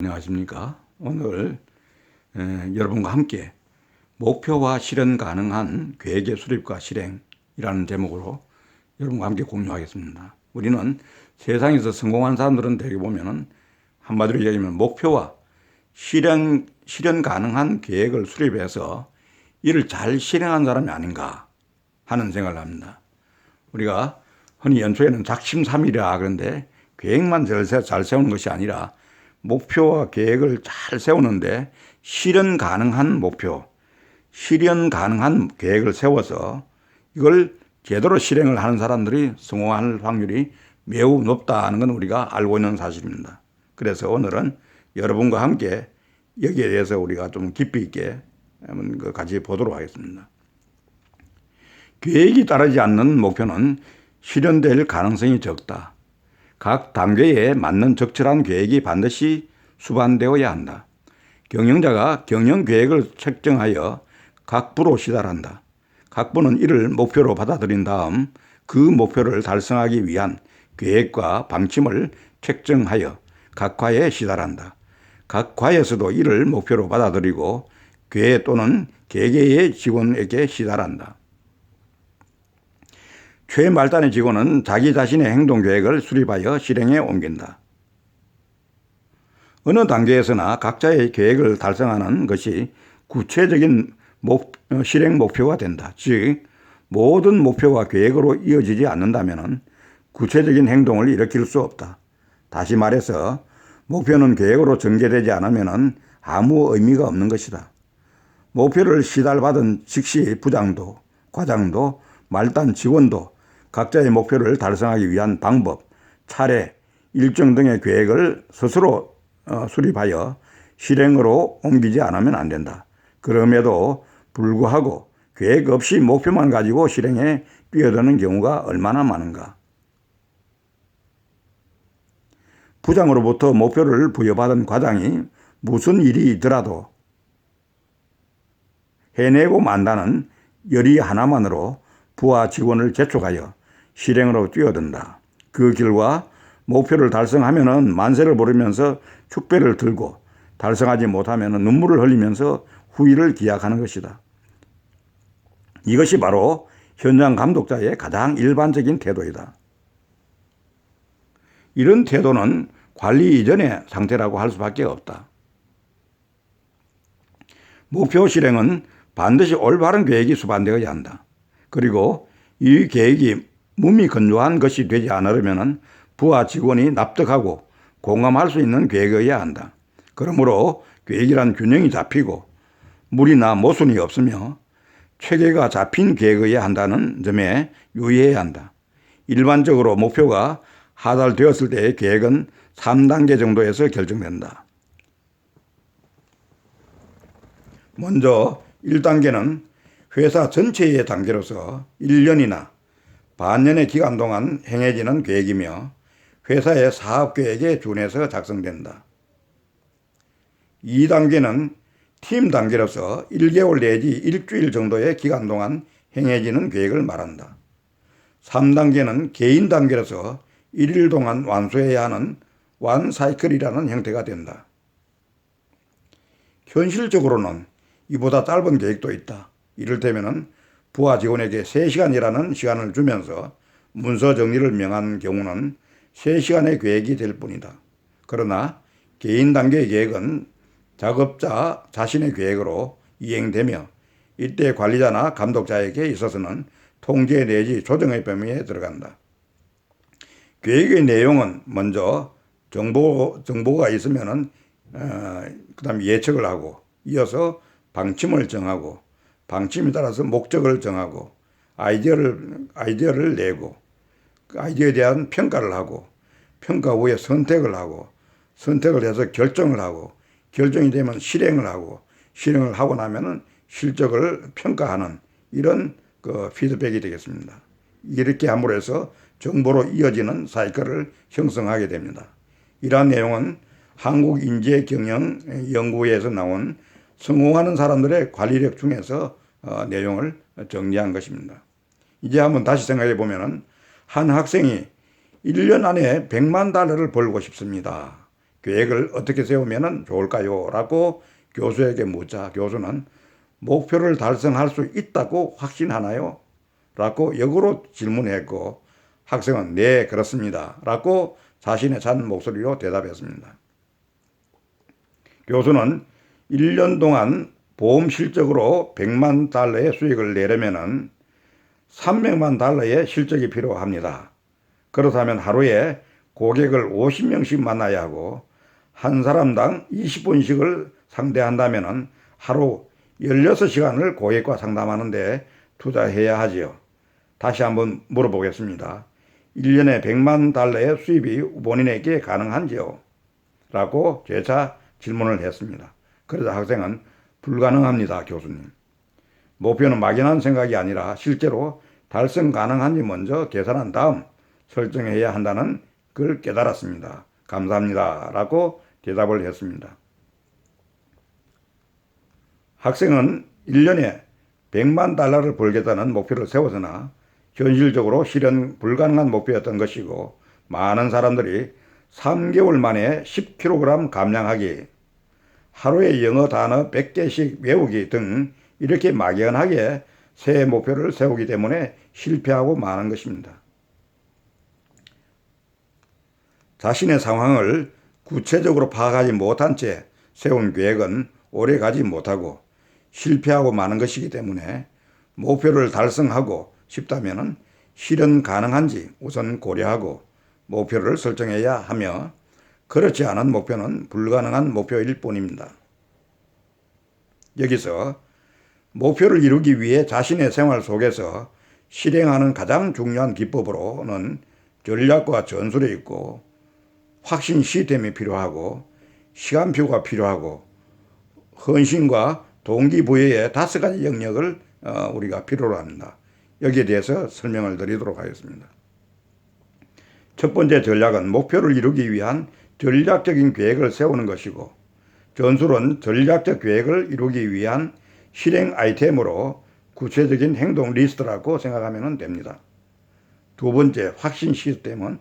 안녕하십니까. 오늘 여러분과 함께 목표와 실현 가능한 계획의 수립과 실행이라는 제목으로 여러분과 함께 공유하겠습니다. 우리는 세상에서 성공한 사람들은 대개 보면은 한마디로 얘기하면 목표와 실현 가능한 계획을 수립해서 이를 잘 실행한 사람이 아닌가 하는 생각을 합니다. 우리가 흔히 연초에는 작심삼일이라 그런데 계획만 잘 세우는 것이 아니라 목표와 계획을 잘 세우는데 실현 가능한 목표, 실현 가능한 계획을 세워서 이걸 제대로 실행을 하는 사람들이 성공할 확률이 매우 높다는 건 우리가 알고 있는 사실입니다. 그래서 오늘은 여러분과 함께 여기에 대해서 우리가 좀 깊이 있게 한번 같이 보도록 하겠습니다. 계획이 따르지 않는 목표는 실현될 가능성이 적다. 각 단계에 맞는 적절한 계획이 반드시 수반되어야 한다. 경영자가 경영 계획을 책정하여 각 부로 시달한다. 각 부는 이를 목표로 받아들인 다음 그 목표를 달성하기 위한 계획과 방침을 책정하여 각 과에 시달한다. 각 과에서도 이를 목표로 받아들이고 계획 또는 개개의 직원에게 시달한다. 최말단의 직원은 자기 자신의 행동 계획을 수립하여 실행에 옮긴다. 어느 단계에서나 각자의 계획을 달성하는 것이 구체적인 실행 목표가 된다. 즉 모든 목표가 계획으로 이어지지 않는다면 구체적인 행동을 일으킬 수 없다. 다시 말해서 목표는 계획으로 전개되지 않으면 아무 의미가 없는 것이다. 목표를 시달받은 즉시 부장도, 과장도, 말단 직원도 각자의 목표를 달성하기 위한 방법, 차례, 일정 등의 계획을 스스로 수립하여 실행으로 옮기지 않으면 안 된다. 그럼에도 불구하고 계획 없이 목표만 가지고 실행에 뛰어드는 경우가 얼마나 많은가. 부장으로부터 목표를 부여받은 과장이 무슨 일이 있더라도 해내고 만다는 열의 하나만으로 부하 직원을 재촉하여 실행으로 뛰어든다. 그 결과 목표를 달성하면 만세를 부르면서 축배를 들고 달성하지 못하면 눈물을 흘리면서 후일을 기약하는 것이다. 이것이 바로 현장 감독자의 가장 일반적인 태도이다. 이런 태도는 관리 이전의 상태라고 할 수밖에 없다. 목표 실행은 반드시 올바른 계획이 수반되어야 한다. 그리고 이 계획이 무미건조한 것이 되지 않으려면 부하 직원이 납득하고 공감할 수 있는 계획이어야 한다. 그러므로 계획이란 균형이 잡히고 무리나 모순이 없으며 체계가 잡힌 계획이어야 한다는 점에 유의해야 한다. 일반적으로 목표가 하달되었을 때의 계획은 3단계 정도에서 결정된다. 먼저 1단계는 회사 전체의 단계로서 1년이나 반년의 기간 동안 행해지는 계획이며 회사의 사업계획에 준해서 작성된다. 2단계는 팀 단계로서 1개월 내지 일주일 정도의 기간 동안 행해지는 계획을 말한다. 3단계는 개인 단계로서 1일 동안 완수해야 하는 완사이클이라는 형태가 된다. 현실적으로는 이보다 짧은 계획도 있다. 이를테면 부하 직원에게 3시간이라는 시간을 주면서 문서 정리를 명한 경우는 3시간의 계획이 될 뿐이다. 그러나 개인 단계의 계획은 작업자 자신의 계획으로 이행되며 이때 관리자나 감독자에게 있어서는 통제 내지 조정의 범위에 들어간다. 계획의 내용은 먼저 정보가 있으면은 그다음 예측을 하고 이어서 방침을 정하고 방침에 따라서 목적을 정하고 아이디어를 내고 아이디어에 대한 평가를 하고 평가 후에 선택을 하고 선택을 해서 결정을 하고 결정이 되면 실행을 하고 실행을 하고 나면은 실적을 평가하는 이런 피드백이 되겠습니다. 이렇게 함으로 해서 정보로 이어지는 사이클을 형성하게 됩니다. 이러한 내용은 한국인재경영연구회에서 나온 성공하는 사람들의 관리력 중에서 내용을 정리한 것입니다. 이제 한번 다시 생각해 보면은 한 학생이 1년 안에 $1,000,000를 벌고 싶습니다. 계획을 어떻게 세우면 좋을까요? 라고 교수에게 묻자 교수는 목표를 달성할 수 있다고 확신하나요? 라고 역으로 질문했고 학생은 네, 그렇습니다. 라고 자신의 찬 목소리로 대답했습니다. 교수는 1년 동안 보험 실적으로 100만 달러의 수익을 내려면 300만 달러의 실적이 필요합니다. 그렇다면 하루에 고객을 50명씩 만나야 하고 한 사람당 20분씩을 상대한다면 하루 16시간을 고객과 상담하는 데 투자해야 하지요. 다시 한번 물어보겠습니다. 1년에 100만 달러의 수입이 본인에게 가능한지요? 라고 재차 질문을 했습니다. 그러자 학생은 불가능합니다, 교수님. 목표는 막연한 생각이 아니라 실제로 달성 가능한지 먼저 계산한 다음 설정해야 한다는 걸 깨달았습니다. 감사합니다. 라고 대답을 했습니다. 학생은 1년에 100만 달러를 벌겠다는 목표를 세웠으나 현실적으로 실현 불가능한 목표였던 것이고 많은 사람들이 3개월 만에 10kg 감량하기, 하루에 영어 단어 100개씩 외우기 등 이렇게 막연하게 새 목표를 세우기 때문에 실패하고 마는 것입니다. 자신의 상황을 구체적으로 파악하지 못한 채 세운 계획은 오래 가지 못하고 실패하고 마는 것이기 때문에 목표를 달성하고 싶다면 실현 가능한지 우선 고려하고 목표를 설정해야 하며 그렇지 않은 목표는 불가능한 목표일 뿐입니다. 여기서 목표를 이루기 위해 자신의 생활 속에서 실행하는 가장 중요한 기법으로는 전략과 전술이 있고 확신 시스템이 필요하고 시간표가 필요하고 헌신과 동기부여의 5가지 영역을 우리가 필요로 합니다. 여기에 대해서 설명을 드리도록 하겠습니다. 첫 번째 전략은 목표를 이루기 위한 전략적인 계획을 세우는 것이고 전술은 전략적 계획을 이루기 위한 실행 아이템으로 구체적인 행동 리스트라고 생각하면 됩니다. 두 번째 확신 시스템은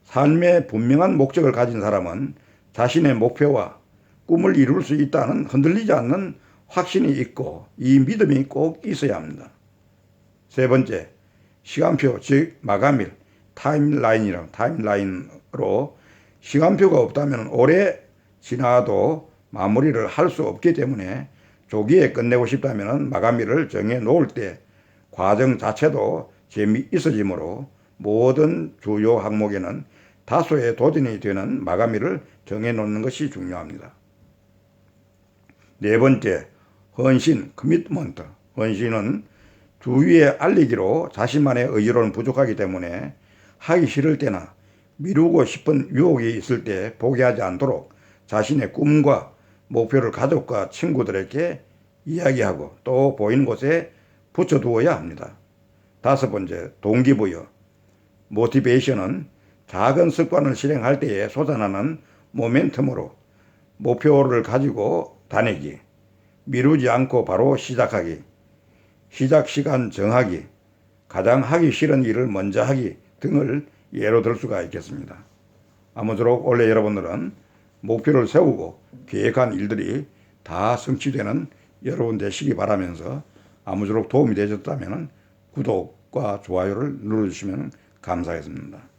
삶의 분명한 목적을 가진 사람은 자신의 목표와 꿈을 이룰 수 있다는 흔들리지 않는 확신이 있고 이 믿음이 꼭 있어야 합니다. 세 번째, 시간표 즉 마감일, 타임라인으로 시간표가 없다면 오래 지나도 마무리를 할 수 없기 때문에 조기에 끝내고 싶다면 마감일을 정해 놓을 때 과정 자체도 재미있어지므로 모든 주요 항목에는 다소의 도전이 되는 마감일을 정해 놓는 것이 중요합니다. 네 번째, 헌신, 커미트먼트. 헌신은 주위에 알리기로 자신만의 의지로는 부족하기 때문에 하기 싫을 때나 미루고 싶은 유혹이 있을 때 포기하지 않도록 자신의 꿈과 목표를 가족과 친구들에게 이야기하고 또 보이는 곳에 붙여두어야 합니다. 다섯 번째, 동기부여. 모티베이션은 작은 습관을 실행할 때에 솟아나는 모멘텀으로 목표를 가지고 다니기, 미루지 않고 바로 시작하기, 시작 시간 정하기, 가장 하기 싫은 일을 먼저 하기 등을 예로 들 수가 있겠습니다. 아무쪼록 올해 여러분들은 목표를 세우고 계획한 일들이 다 성취되는 여러분 되시기 바라면서 아무쪼록 도움이 되셨다면 구독과 좋아요를 눌러주시면 감사하겠습니다.